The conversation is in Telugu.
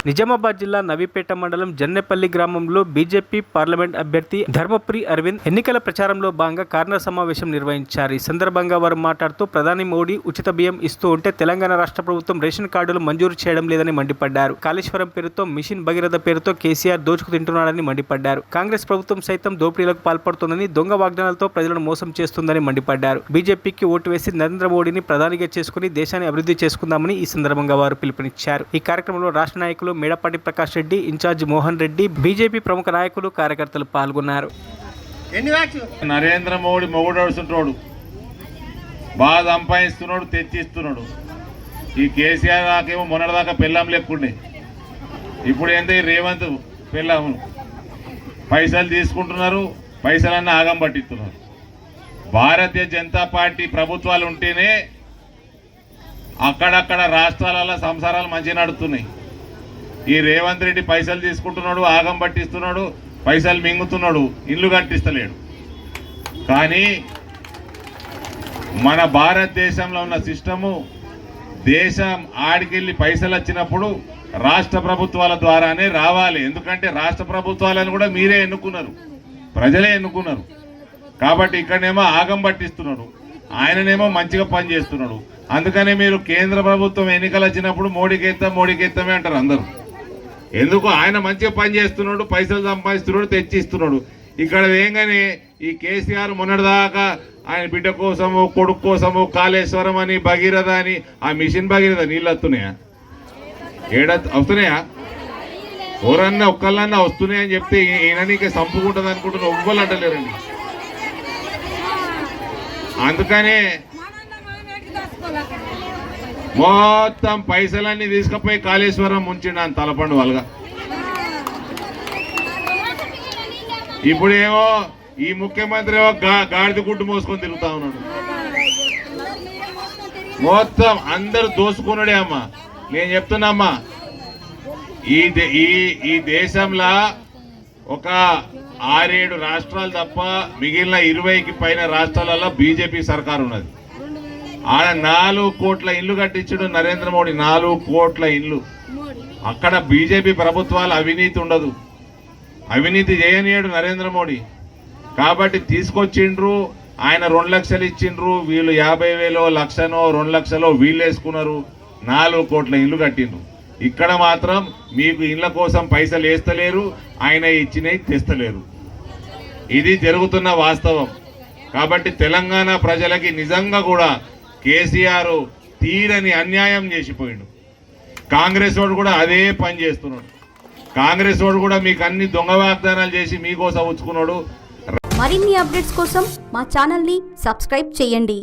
నిజామాబాద్ జిల్లా నవీపేట మండలం జన్నెపల్లి గ్రామంలో బీజేపీ పార్లమెంట్ అభ్యర్థి ధర్మపురి అరవింద్ ఎన్నికల ప్రచారంలో భాగంగా కార్నర్ సమావేశం నిర్వహించారు. ఈ సందర్భంగా వారు మాట్లాడుతూ ప్రధాని మోడీ ఉచిత బియ్యం ఇస్తూ ఉంటే తెలంగాణ రాష్ట్ర ప్రభుత్వం రేషన్ కార్డులు మంజూరు చేయడం లేదని మండిపడ్డారు. కాళేశ్వరం పేరుతో మిషన్ భగీరథ పేరుతో కేసీఆర్ దోచుకు తింటున్నాడని మండిపడ్డారు. కాంగ్రెస్ ప్రభుత్వం సైతం దోపిడీలకు పాల్పడుతోందని, దొంగ వాగ్దానాలతో ప్రజలను మోసం చేస్తుందని మండిపడ్డారు. బీజేపీకి ఓటు వేసి నరేంద్ర మోడీని ప్రధానిగా చేసుకుని దేశాన్ని అభివృద్ధి చేసుకుందామని ఈ సందర్భంగా వారు పిలుపునిచ్చారు. ఈ కార్యక్రమంలో రాష్ట్ర నాయకులు మేడపాటి ప్రకాష్ రెడ్డి, ఇన్ఛార్జ్ మోహన్ రెడ్డి, బీజేపీ ప్రముఖ నాయకులు, కార్యకర్తలు పాల్గొన్నారు. నరేంద్ర మోడీ మొగుడోడు బాగా సంపాదిస్తున్నాడు, తెచ్చిస్తున్నాడు. ఈ కేసీఆర్ నాకేమో మొన్నటిదాకా పెళ్ళాం లేకుండే, ఇప్పుడు ఏంటి రేవంత్ పెళ్ళాము పైసలు తీసుకుంటున్నారు, పైసలన్నీ ఆగం పట్టిస్తున్నారు. భారతీయ జనతా పార్టీ ప్రభుత్వాలు ఉంటేనే అక్కడక్కడ రాష్ట్రాలలో సంసారాలు మంచిగా నడుస్తున్నాయి. ఈ రేవంత్ రెడ్డి పైసలు తీసుకుంటున్నాడు, ఆగం పట్టిస్తున్నాడు, పైసలు మింగుతున్నాడు, ఇల్లు కట్టిస్తలేడు. కానీ మన భారతదేశంలో ఉన్న సిస్టము, దేశం ఆడికెళ్ళి పైసలు వచ్చినప్పుడు రాష్ట్ర ప్రభుత్వాల ద్వారానే రావాలి. ఎందుకంటే రాష్ట్ర ప్రభుత్వాలను కూడా మీరే ఎన్నుకున్నారు, ప్రజలే ఎన్నుకున్నారు. కాబట్టి ఇక్కడనేమో ఆగం పట్టిస్తున్నాడు, ఆయననేమో మంచిగా పనిచేస్తున్నాడు. అందుకనే మీరు కేంద్ర ప్రభుత్వం ఎన్నికలు వచ్చినప్పుడు మోడీకేస్తామే అంటారు అందరూ. ఎందుకు? ఆయన మంచిగా పనిచేస్తున్నాడు, పైసలు సంపాదిస్తున్నాడు, తెచ్చిస్తున్నాడు. ఇక్కడ ఏంగానే ఈ కేసీఆర్ మొన్నటిదాకా ఆయన బిడ్డ కోసము, కొడుకు కోసము కాళేశ్వరం అని, భగీరథ అని, ఆ మిషన్ భగీరథ నీళ్ళు వస్తున్నాయా? వస్తున్నాయా? ఎవరన్నా ఒక్కళ్ళన్నా వస్తున్నాయని చెప్తే ఈయన నీకే సంపుకుంటుంది అనుకుంటున్నా, ఒవ్వలు అంటలేరండి. అందుకనే మొత్తం పైసలన్నీ తీసుకుపోయి కాళేశ్వరం ముంచిండు అని తలపండు వాళ్ళగా. ఇప్పుడేమో ఈ ముఖ్యమంత్రి ఏమో గాడిద గుడ్డు మోసుకొని తిరుగుతా ఉన్నాడు. మొత్తం అందరు దోసుకున్నాడే అమ్మా. నేను చెప్తున్నామ్మా, ఈ దేశంలో ఒక 6-7 రాష్ట్రాలు తప్ప మిగిలిన 20కి పైన రాష్ట్రాలలో బీజేపీ సర్కారు ఉన్నది. ఆడ 4 కోట్ల ఇల్లు కట్టించడు నరేంద్ర మోడీ, 4 కోట్ల ఇల్లు. అక్కడ బీజేపీ ప్రభుత్వాలు అవినీతి ఉండదు, అవినీతి చేయనీయడు నరేంద్ర మోడీ. కాబట్టి తీసుకొచ్చిండ్రు, ఆయన 2 లక్షలు ఇచ్చిండ్రు, వీళ్ళు 50,000 లక్షనో 2 లక్షలో వీళ్ళు వేసుకున్నారు, 4 కోట్ల ఇల్లు కట్టిండ్రు. ఇక్కడ మాత్రం మీకు ఇళ్ల కోసం పైసలు వేస్తలేరు, ఆయన ఇచ్చినవి తెస్తలేరు. ఇది జరుగుతున్న వాస్తవం. కాబట్టి తెలంగాణ ప్రజలకి నిజంగా కూడా కేసీఆర్ తీరని అన్యాయం చేసిపోయిండు. కాంగ్రెస్ వాడు కూడా అదే పని చేస్తున్నాడు. కాంగ్రెస్ వాడు కూడా మీకు అన్ని దొంగ వాగ్దానాలు చేసి మీకోసం ఉంచుకున్నాడు. మరిన్ని అప్డేట్స్ కోసం మా ఛానల్ని సబ్స్క్రైబ్ చేయండి.